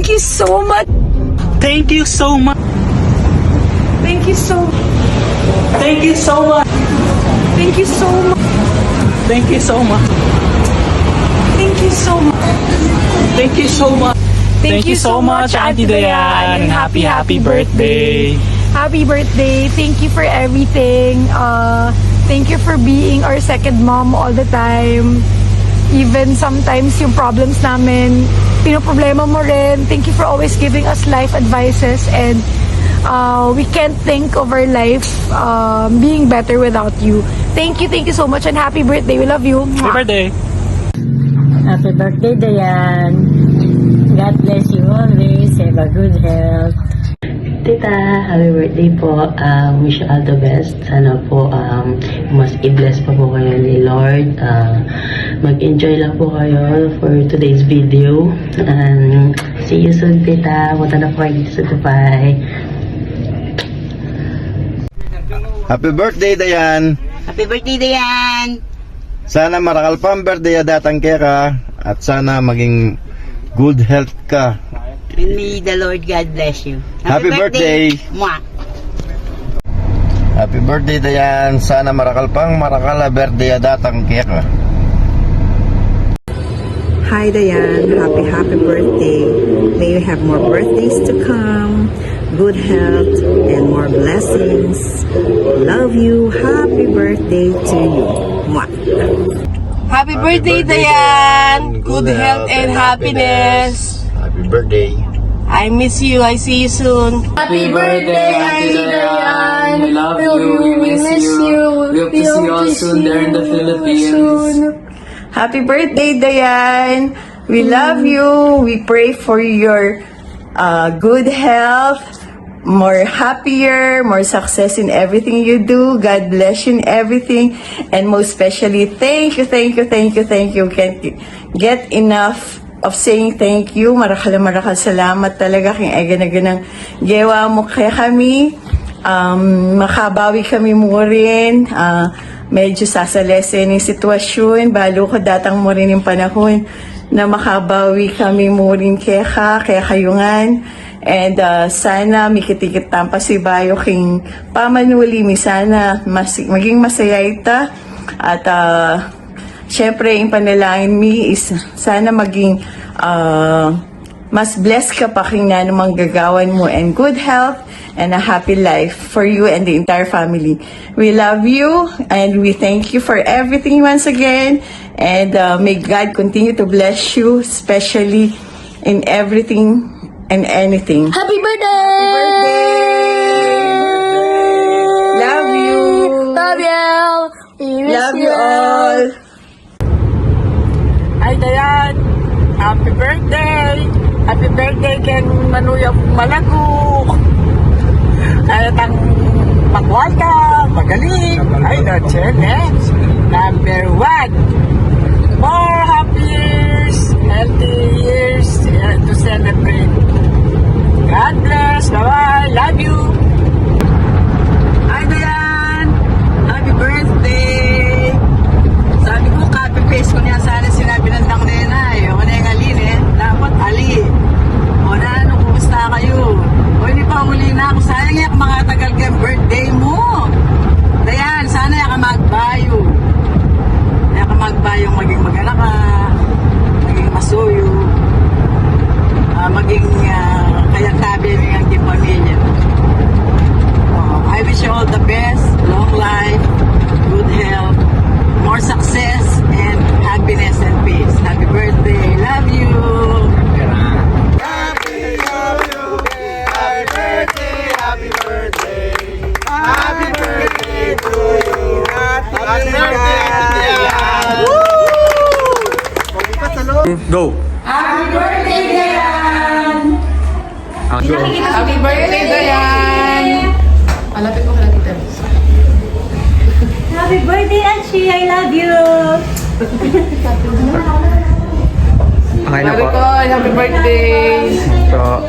Thank you so much. Thank you so much. Thank you so Thank you so much. Thank you so much. Thank you so much. Thank you so much. Thank you so much. Thank you so much, Auntie Dayan. And happy birthday. Happy birthday. Thank you for everything. Thank you for being our second mom all the time. Even sometimes yung problems namin, pinoproblema mo rin. Thank you for always giving us life advices, and we can't think of our life being better without you. Thank you so much, and happy birthday. We love you. Happy birthday. Happy birthday, Dayan. God bless you always. Have a good health. Tita, happy birthday po. Wish you all the best. Sana po mas i-bless pa po kayo ni Lord. Mag-enjoy lang po kayo for today's video. And see you soon, Tita. Punta na po kayo dito sa Dubai. Happy birthday, Dayan! Happy birthday, Dayan! Sana marakal pa ang birthday datang ka at sana maging good health ka. And may the Lord God bless you. Happy birthday! Mwah! Happy birthday, Dayan! Sana marakal pang marakal na birthday datang ka. Hi Dayan, happy birthday. May you have more birthdays to come, good health, and more blessings. Love you. Happy birthday to you. Mwah. Happy birthday, Dayan. Good health and happiness. Happy birthday! I miss you. I see you soon. Happy birthday, Auntie Dayan. We love you. We miss you. We hope to see you all soon there in the Philippines. Happy birthday, Dayan. We love you. We pray for your good health, more happier, more success in everything you do. God bless you in everything. And most especially, thank you. Can't get enough of saying thank you. Marakal salamat talaga kung egan gewa mo kaya kami. Makabawi kami mo rin. Medyo sasalesen yung sitwasyon. Balo ko datang mo rin yung panahon na makabawi kami mo rin kaya kayungan. And sana mikitikit tampa si Bayo king pamanuli mi sana maging masaya ita. At syempre yung panalangin mi is sana maging mas blessed ka pa king nanumang gagawan mo, and good health and a happy life for you and the entire family. We love you and we thank you for everything once again, and may God continue to bless you, especially in everything and anything. Happy birthday! Love you. Love you. Love you all. Hi, Dayan. Happy birthday. Happy birthday kay Manuyang Malaguk. Ang magwal ka, magaling. Ay, that's it, eh? Number 1. More happy years, healthy years to celebrate. God bless. Bye-bye. Love you. Hi, Dayan. Happy birthday. Sabi ko, copy paste ko niya sana sinabi ng tang nena. Ako na yung alin eh. Dapat ali. O na, ano, kumusta kayo? O hindi pa huli na ako. Sayang yan kung makatagal ka yung birthday mo. Dayan, sana yan ka magbayo. Yan ka magbayo maging mag-anak ka. Maging masuyo. Maging kaya tabi ng aking pamilya. I wish you all the best, long life, good health, more success, and happiness and peace. Happy birthday. Love you. Go! Happy birthday, Dayan! Go! Happy birthday, Dayan! Malapit mo ka lang dito. Happy birthday, Achi. I love you. Okay na po. Happy birthday! So,